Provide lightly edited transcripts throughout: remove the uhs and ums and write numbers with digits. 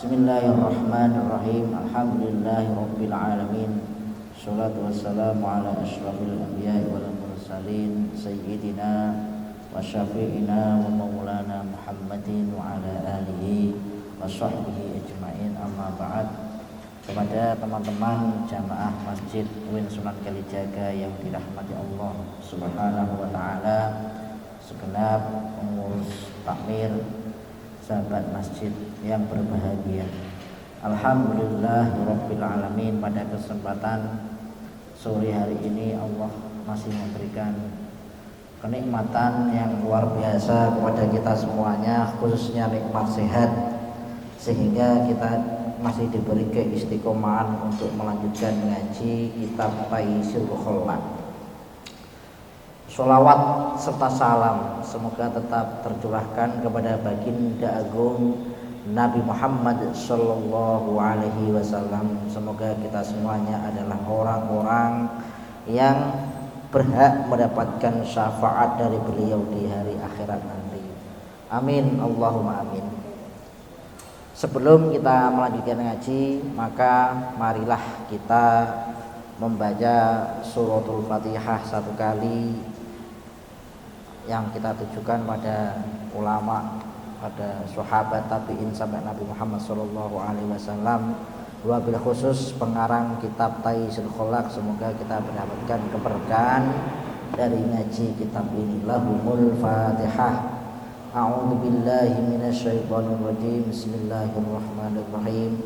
Bismillahirrahmanirrahim. Alhamdulillahirabbil alamin. Shalatu wassalamu ala asyrafil anbiya'i wal mursalin sayyidina wa syafi'ina wa maulana Muhammadin wa ala alihi wa sahbihi ajma'in. Amma ba'd. Kepada teman-teman jamaah Masjid Win Sunan Kalijaga yang dirahmati Allah Subhanahu wa taala, segenap pengurus takmir, sahabat masjid yang berbahagia. Alhamdulillahirabbil alamin. Pada kesempatan sore hari ini Allah masih memberikan kenikmatan yang luar biasa kepada kita semuanya, khususnya nikmat sehat, sehingga kita masih diberi keistiqomahan untuk melanjutkan ngaji kitab Taysirul Khalaq. Sholawat serta salam semoga tetap tercurahkan kepada baginda agung Nabi Muhammad Sallallahu Alaihi Wasallam. Semoga kita semuanya adalah orang-orang yang berhak mendapatkan syafaat dari beliau di hari akhirat nanti. Amin, Allahumma amin. Sebelum kita melanjutkan ngaji, maka marilah kita membaca suratul Fatihah satu kali yang kita tujukan pada ulama, pada sahabat tabi'in sampai Nabi Muhammad sallallahu alaihi wasallam, wabil khusus pengarang kitab Taysirul Khalaq. Semoga kita mendapatkan keberkahan dari ngaji kitab ini. Lahumul Fatihah. A'udzu billahi minasyaitonir rajim. Bismillahirrahmanirrahim.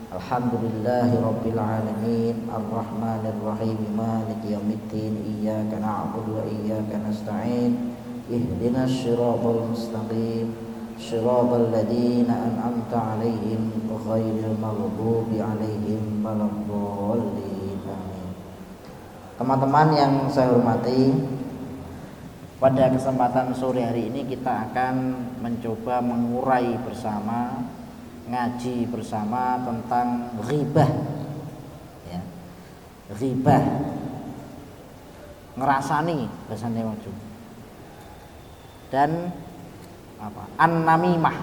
Alhamdulillahirabbil alamin, arrahmanir rahim, maliki yaumiddin, iyyaka na'budu wa iyyaka nasta'in. Ihdinas siratal mustaqim, siratal ladzina an'amta 'alaihim ghairil maghdubi 'alaihim waladdallin. Amin. Teman-teman yang saya hormati, pada kesempatan sore hari ini kita akan mencoba mengurai bersama, ngaji bersama tentang ghibah, ya. Ghibah, ngerasani bahasane wong Jawa, dan apa? An-namimah.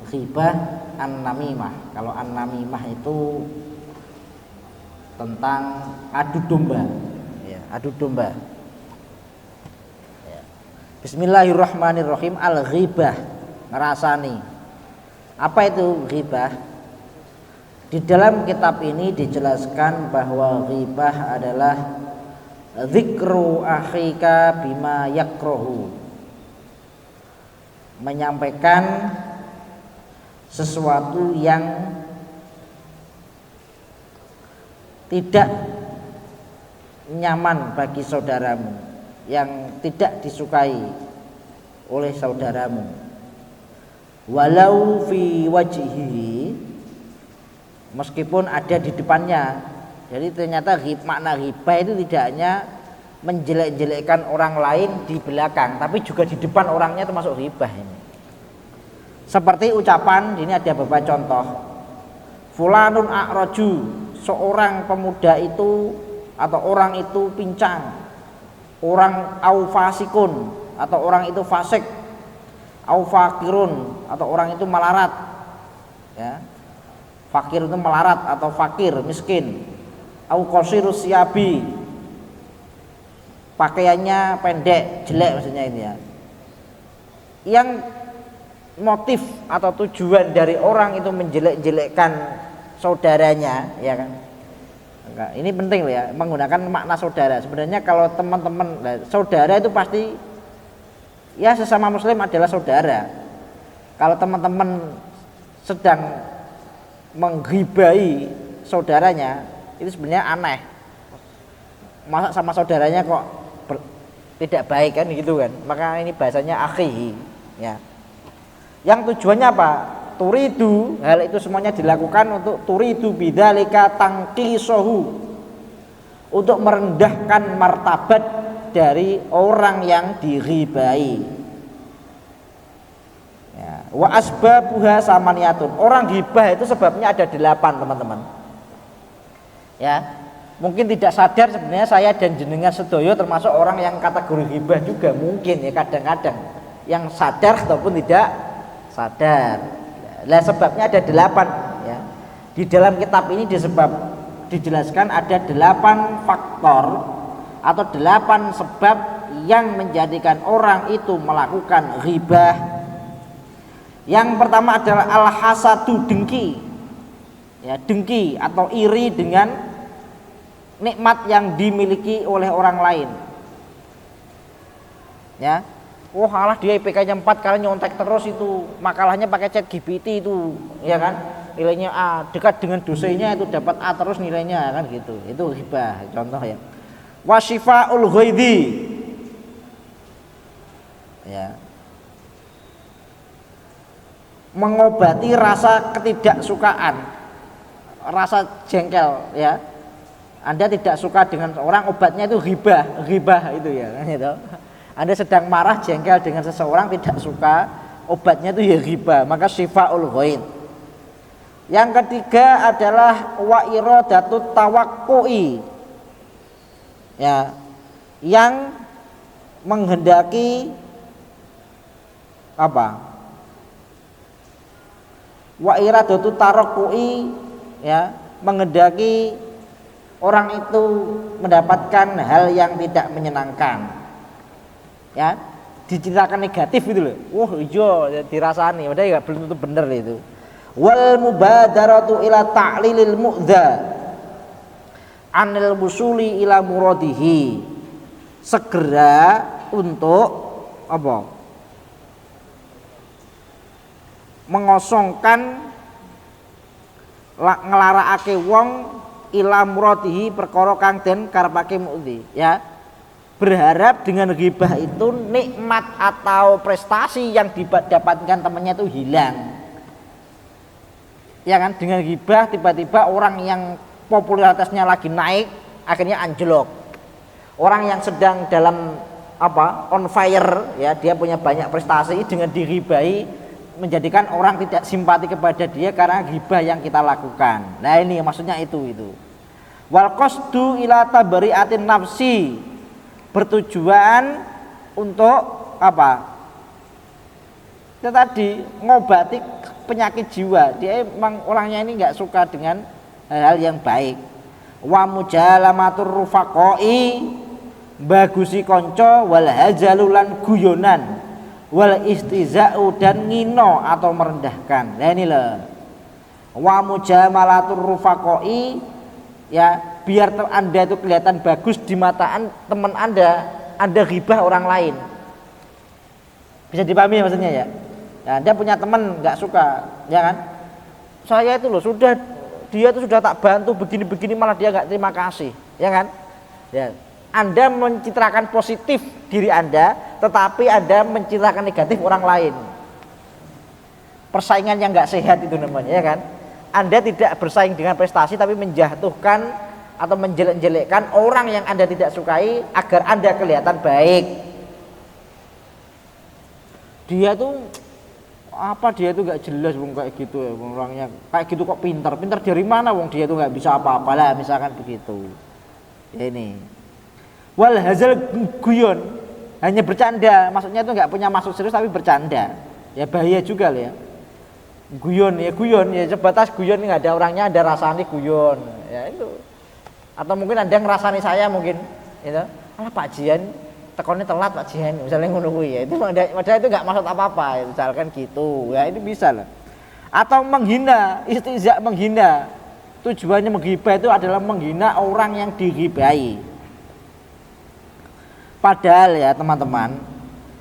Ghibah, an-namimah. Kalau an-namimah itu tentang adu domba, ya, adu domba. Ya. Bismillahirrahmanirrahim. Al-ghibah, ngerasani. Apa itu ghibah? Di dalam kitab ini dijelaskan bahwa ghibah adalah dzikru akhika bima yakrahu, menyampaikan sesuatu yang tidak nyaman bagi saudaramu, yang tidak disukai oleh saudaramu, walau fi wajhihi, meskipun ada di depannya. Jadi ternyata makna ghibah itu tidak hanya menjelek-jelekkan orang lain di belakang, tapi juga di depan orangnya termasuk ghibah ini. Seperti ucapan, ini ada beberapa contoh. Fulanun a'raju, seorang pemuda itu atau orang itu pincang. Orang au fasikun, atau orang itu fasik. Au fakirun, atau orang itu melarat. Ya. Fakir itu melarat atau fakir, miskin. Au qasirus siyabi, pakaiannya pendek, jelek maksudnya ini ya. Yang motif atau tujuan dari orang itu menjelek-jelekkan saudaranya, ya kan? Ini penting loh ya, menggunakan makna saudara. Sebenarnya kalau teman-teman, saudara itu pasti ya sesama muslim adalah saudara. Kalau teman-teman sedang menghibai saudaranya, itu sebenarnya aneh. Masa sama saudaranya kok tidak baik kan gitu kan. Maka ini bahasanya akhi, ya. Yang tujuannya apa? Turidu, hal itu semuanya dilakukan untuk turidu bidzalika tangqisahu, untuk merendahkan martabat dari orang yang dighibai. Ya, wa asbabuha samaniyatun. Orang ghibah itu sebabnya ada 8, teman-teman. Ya, mungkin tidak sadar sebenarnya saya dan jenengan sedoyo termasuk orang yang kategori ghibah juga mungkin ya, kadang-kadang yang sadar ataupun tidak sadar. Lah sebabnya ada 8 ya. Di dalam kitab ini dijelaskan ada 8 faktor atau 8 sebab yang menjadikan orang itu melakukan ghibah. Yang pertama adalah al-hasadu, dengki. Ya, dengki atau iri dengan nikmat yang dimiliki oleh orang lain. Ya. Oh, alah dia IPK-nya 4 karena nyontek terus itu, makalahnya pakai ChatGPT itu, ya kan? Nilainya A, dekat dengan dosennya itu dapat A terus nilainya, kan gitu. Itu ghibah, contoh ya. Wasyifaul ghaidhi. Ya. Mengobati rasa ketidaksukaan, rasa jengkel, ya. Anda tidak suka dengan orang, obatnya itu ghibah itu ya, kan gitu. Anda sedang marah, jengkel dengan seseorang, tidak suka, obatnya itu ya ghibah, maka syifaul ghaid. Yang ketiga adalah wa iradatut tawakku'i. Ya, yang menghendaki apa? Wa iradatut tarakku'i, ya, menghendaki orang itu mendapatkan hal yang tidak menyenangkan. Ya, diceritakan negatif gitu loh. Wah, iya dirasani, padahal ya belum tentu bener itu. Wal mubadaratu ila ta'lilil mu'dza anil wusuli ila muradihi. Segera untuk apa? Mengosongkan nglarakake wong ila muradihi perkara kang den karepake mu'dzi, ya. Berharap dengan ghibah itu nikmat atau prestasi yang didapatkan temannya itu hilang. Ya kan, dengan ghibah tiba-tiba orang yang popularitasnya lagi naik akhirnya anjlok. Orang yang sedang dalam on fire, ya, dia punya banyak prestasi, dengan dighibahi menjadikan orang tidak simpati kepada dia karena ghibah yang kita lakukan. Nah, ini maksudnya itu. Wal qasdu ila tabri'atin nafsi, bertujuan untuk apa? Itu tadi ngobati penyakit jiwa. Dia emang orangnya ini nggak suka dengan hal-hal yang baik. Wa mujalamatur rufaqoi, bagusi konco, wal hajalulan guyonan, wal istiza'u, dan ngino atau merendahkan. Nah ini loh. Wa mujamalatur rufaqoi, ya, biar Anda itu kelihatan bagus di mata teman Anda ghibah orang lain. Bisa dipahami maksudnya ya? Nah, Anda punya teman nggak suka, ya kan? Saya itu loh dia itu sudah tak bantu begini-begini malah dia nggak terima kasih, ya kan? Ya. Anda mencitrakan positif diri Anda, tetapi Anda mencitrakan negatif orang lain. Persaingan yang nggak sehat itu namanya, ya kan? Anda tidak bersaing dengan prestasi tapi menjatuhkan atau menjelek-jelekkan orang yang Anda tidak sukai agar Anda kelihatan baik. Dia tuh nggak jelas wong kayak gitu ya, orangnya kayak gitu kok pintar dari mana wong dia tuh nggak bisa apa-apa lah, misalkan begitu. Ya ini. Wal hazal guyon, hanya bercanda, maksudnya itu nggak punya maksud serius tapi bercanda. Ya bahaya juga lah ya. Guyon ya sebatas guyon, nggak ada orangnya, ada rasanya guyon. Ya itu. Atau mungkin Anda ngerasani saya mungkin, gitu. Alah Pak Jian, tekonnya telat Pak Jian, misalnya ngono kuwi ya. Itu padahal itu enggak maksud apa-apa, misalkan gitu. Ya ini bisa lah. Atau menghina, istiza, menghina. Tujuannya menghibah itu adalah menghina orang yang dighibahi. Padahal ya teman-teman,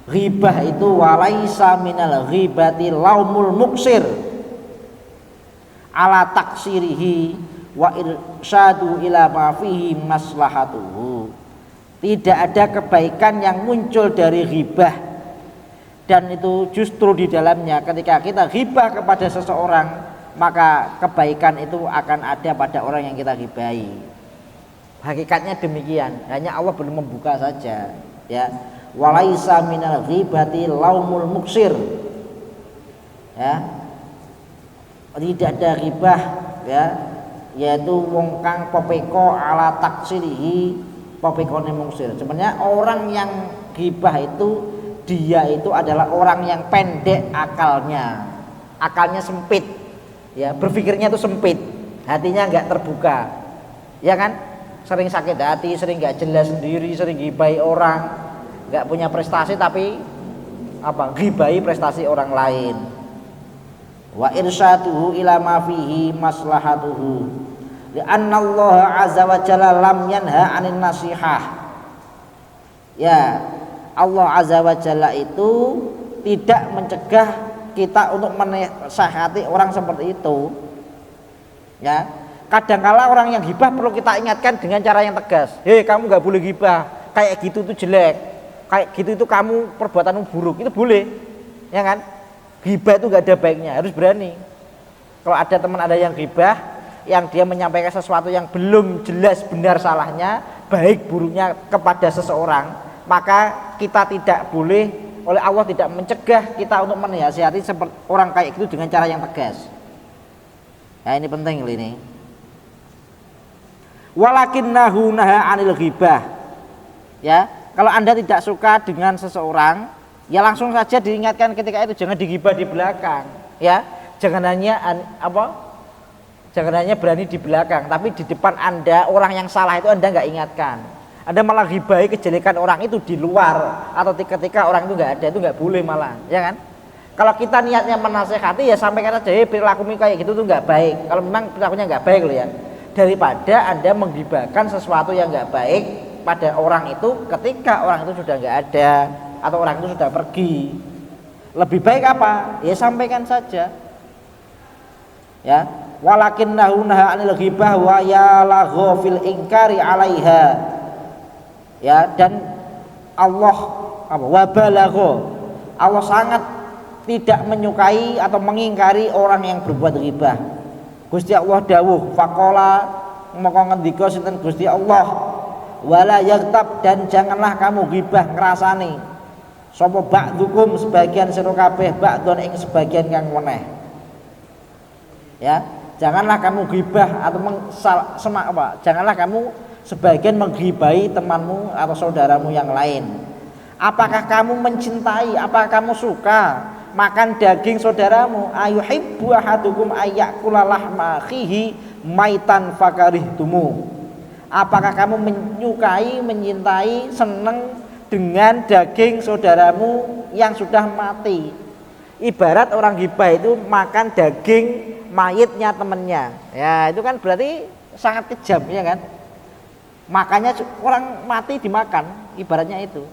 ghibah itu walaisa minal ghibati laumul muksir ala taksirihi wa irsyadu ila ma fihi maslahatuhu. Tidak ada kebaikan yang muncul dari ghibah, dan itu justru di dalamnya ketika kita ghibah kepada seseorang, maka kebaikan itu akan ada pada orang yang kita ghibahi. Hakikatnya demikian, hanya Allah belum membuka saja, ya. Walaisa minal ghibati laumul muksir, ya. Tidak ada ghibah, ya, yaitu wong kang popeko ala taksirihi, popekone mungsir. Sebenarnya orang yang ghibah itu dia itu adalah orang yang pendek akalnya. akalnya sempit, ya, berpikirnya itu sempit, hatinya nggak terbuka, ya kan? Sering sakit hati, sering nggak jelas sendiri, sering gibai orang, nggak punya prestasi tapi apa? Gibai prestasi orang lain. Wa irsyaduhu ila ma fihi maslahatuhu. Li'anna Allah azza wa jalla lam yanha 'anil nasihah. Ya, Allah azza wa jalla itu tidak mencegah kita untuk menasihati orang seperti itu. Ya, kadangkala orang yang gibah perlu kita ingatkan dengan cara yang tegas. Hei, kamu nggak boleh gibah, kayak gitu itu jelek, kayak gitu itu kamu perbuatanmu buruk, itu boleh, ya kan? Gibah itu nggak ada baiknya, harus berani. Kalau ada teman ada yang gibah, yang dia menyampaikan sesuatu yang belum jelas benar salahnya, baik buruknya kepada seseorang, maka kita tidak boleh, oleh Allah tidak mencegah kita untuk menasihati seperti orang kayak gitu dengan cara yang tegas. Nah, ini penting ini. Walakinnahu naha 'anil ghibah. Ya, kalau Anda tidak suka dengan seseorang, ya langsung saja diingatkan ketika itu, jangan digibah di belakang, ya. Jangan hanya berani di belakang, tapi di depan Anda orang yang salah itu Anda nggak ingatkan. Anda malah ghibahi kejelekan orang itu di luar atau ketika orang itu nggak ada, itu nggak boleh malah, ya kan? Kalau kita niatnya menasehati ya sampaikan saja, perilakumu kayak gitu tuh nggak baik. Kalau memang perilakunya nggak baik loh ya, daripada Anda menggibahkan sesuatu yang nggak baik pada orang itu ketika orang itu sudah nggak ada atau orang itu sudah pergi. Lebih baik apa? Ya sampaikan saja. Ya, walakinnahu naha 'anil ghibah wa ya lahu fil inkari 'alaiha. Ya, dan Allah Allah sangat tidak menyukai atau mengingkari orang yang berbuat ghibah. Gusti Allah dawuh, faqala moko ngendika sinten Gusti Allah, wala yaghtab, dan janganlah kamu ghibah ngrasani sapa ba'dukum sebagian sira kabeh ba'don ing sebagian kang weneh. Ya, janganlah kamu ghibah atau janganlah kamu sebagian menghibai temanmu atau saudaramu yang lain. Apakah kamu mencintai, apakah kamu suka makan daging saudaramu? Ayuhibbu ahadukum ayyakula lahma akhihi maitan fakarihtumu. Apakah kamu menyukai, mencintai, senang dengan daging saudaramu yang sudah mati? Ibarat orang ghibah itu makan daging mayitnya temannya. Ya, itu kan berarti sangat kejam, ya kan? Makanya orang mati dimakan, ibaratnya itu.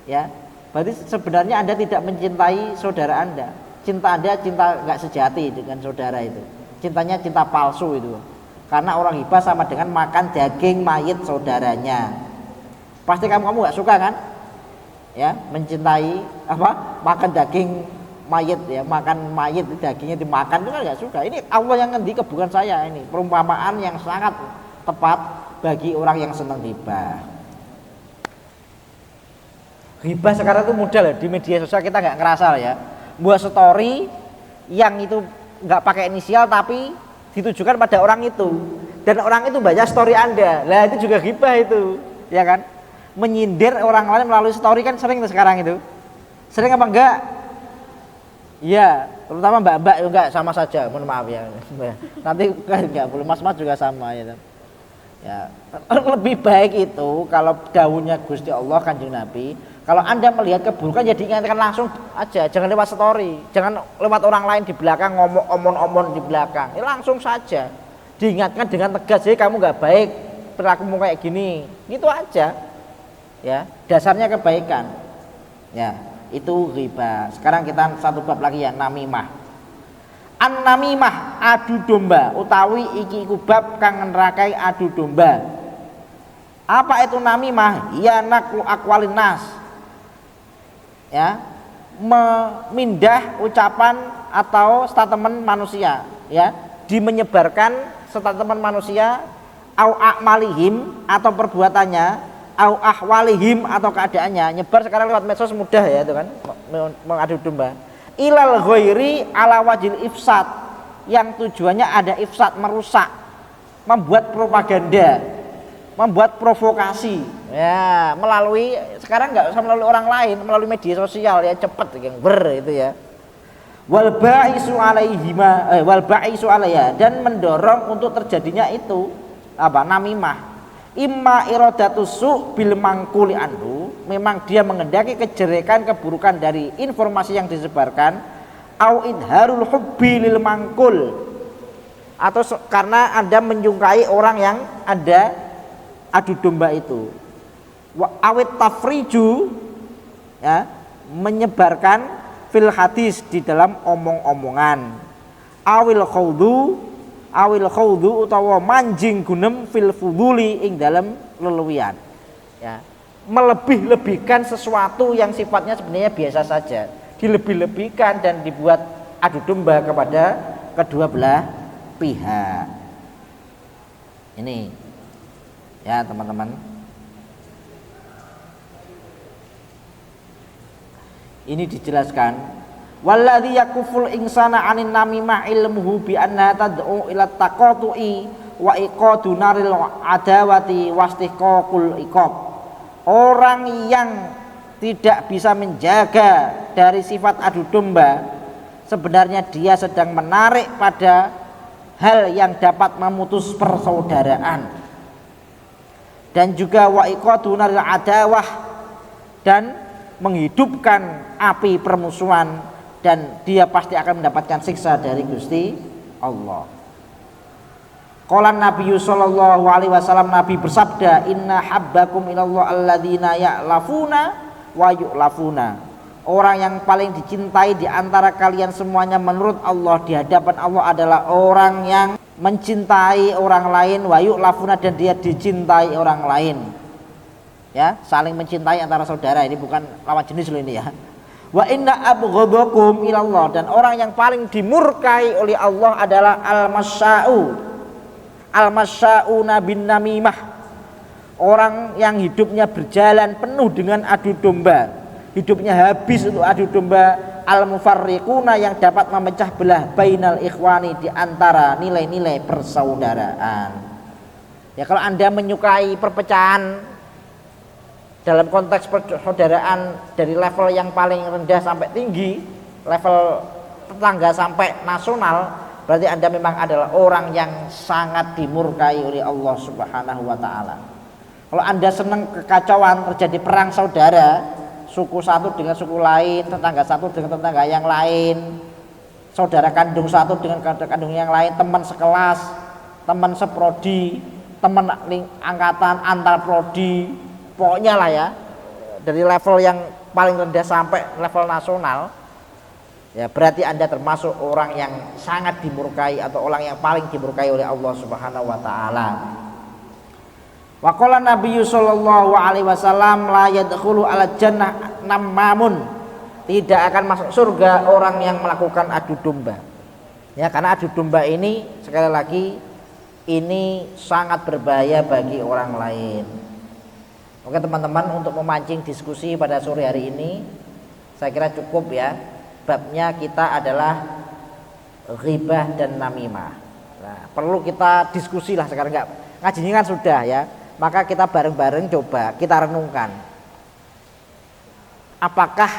Ya, berarti sebenarnya Anda tidak mencintai saudara Anda. Cinta Anda cinta nggak sejati dengan saudara itu. Cintanya cinta palsu itu. Karena orang ghibah sama dengan makan daging mayit saudaranya. Pasti kamu nggak suka kan? Ya, mencintai makan daging mayit, ya, makan mayit dagingnya dimakan itu kan nggak suka. Ini Allah yang ngendika, bukan saya. Ini perumpamaan yang sangat tepat bagi orang yang senang ghibah. Ghibah sekarang itu mudah loh, di media sosial kita nggak ngerasa ya, buat story yang itu nggak pakai inisial tapi ditujukan pada orang itu, dan orang itu baca story Anda, lah itu juga ghibah itu, ya kan? Menyindir orang lain melalui story kan sering tuh sekarang itu, sering apa enggak? Iya, terutama mbak-mbak juga sama saja, mohon maaf ya, nanti kan nggak boleh, mas-mas juga sama ya. Ya, lebih baik itu kalau dawuhnya Gusti Allah Kanjeng Nabi, kalau Anda melihat keburukan ya diingatkan langsung aja, jangan lewat story, jangan lewat orang lain di belakang ngomong omong-omong di belakang, ya langsung saja diingatkan dengan tegas, jadi kamu nggak baik, perilakumu kayak gini, gitu aja, ya dasarnya kebaikan, ya itu ghibah. Sekarang kita satu bab lagi ya, namimah. An-namimah adu domba utawi iki iku bab kang nerakai adu domba. Apa itu namimah? Ya naqlu aqwalin nas. Ya, memindah ucapan atau statement manusia, ya, dimenyebarkan statement manusia, au a'malihim atau perbuatannya, au ahwalihim atau keadaannya. Nyebar sekarang lewat medsos mudah ya, itu kan, mengadu domba. Ilal ghairi ala wajil ifsad, yang tujuannya ada ifsad, merusak, membuat propaganda, membuat provokasi, ya, melalui sekarang nggak usah melalui orang lain, melalui media sosial, ya, cepet yang itu ya. wal ba'isu alaihima wal ba'isu alaiha, dan mendorong untuk terjadinya itu namimah. Imma iradatus su' bil mangkuli anhu, memang dia mengendaki kejelekan keburukan dari informasi yang disebarkan, au idharul hubbi lil mangkul, atau karena Anda menyukai orang yang Anda adu domba itu, wa awit tafriju, ya, menyebarkan fil hadis di dalam omong-omongan, awil khawdu utawa manjing gunem fil fuduli ing dalam leluwian, ya, melebih-lebihkan sesuatu yang sifatnya sebenarnya biasa saja, dilebih-lebihkan dan dibuat adu domba kepada kedua belah pihak. Ini ya teman-teman, ini dijelaskan, walladzi yakuful insana 'anin namimah ilmuhu bi anna tad'u ila taqatu'i wa iqadu naril adawati wastiqaqul iqab. Orang yang tidak bisa menjaga dari sifat adu domba, sebenarnya dia sedang menarik pada hal yang dapat memutus persaudaraan, dan juga wa iqadu naril adawah, dan menghidupkan api permusuhan, dan dia pasti akan mendapatkan siksa dari Gusti Allah. Qala Nabi sallallahu alaihi wasallam, Nabi bersabda, inna habbakum ilallah alladzina ya'lafuna wa yu'lafuna. Orang yang paling dicintai di antara kalian semuanya menurut Allah di hadapan Allah adalah orang yang mencintai orang lain, wa yu'lafuna, dan dia dicintai orang lain. Ya, saling mencintai antara saudara, ini bukan lawan jenis loh ini ya. Wa inna abghadakum ilallah, dan orang yang paling dimurkai oleh Allah adalah al-masya'una bin namimah, orang yang hidupnya berjalan penuh dengan adu domba, hidupnya habis untuk adu domba, al-mufarriquna, yang dapat memecah belah bainal ikhwani, di antara nilai-nilai persaudaraan. Ya, kalau Anda menyukai perpecahan dalam konteks persaudaraan dari level yang paling rendah sampai tinggi, level tetangga sampai nasional, berarti Anda memang adalah orang yang sangat dimurkai oleh Allah Subhanahu wa taala. Kalau Anda senang kekacauan, terjadi perang saudara, suku satu dengan suku lain, tetangga satu dengan tetangga yang lain, saudara kandung satu dengan saudara kandung yang lain, teman sekelas, teman seprodi, teman angkatan antar prodi, pokoknya lah ya, dari level yang paling rendah sampai level nasional, ya berarti Anda termasuk orang yang sangat dimurkai atau orang yang paling dimurkai oleh Allah Subhanahu wa taala. Wa qala Nabi sallallahu alaihi wasallam, la yadkhulu ala jannah namamun, tidak akan masuk surga orang yang melakukan adu domba. Ya, karena adu domba ini sekali lagi ini sangat berbahaya bagi orang lain. Oke teman-teman, untuk memancing diskusi pada sore hari ini saya kira cukup ya. Babnya kita adalah ghibah dan namimah. Nah, perlu kita diskusi lah sekarang, enggak ngajinya kan sudah ya. Maka kita bareng-bareng coba kita renungkan. Apakah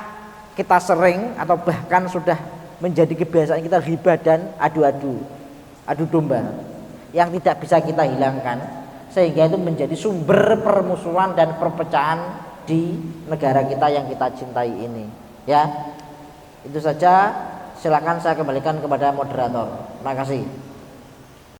kita sering atau bahkan sudah menjadi kebiasaan kita ghibah dan adu domba yang tidak bisa kita hilangkan, sehingga itu menjadi sumber permusuhan dan perpecahan di negara kita yang kita cintai ini. Ya, itu saja. Silakan saya kembalikan kepada moderator. Terima kasih.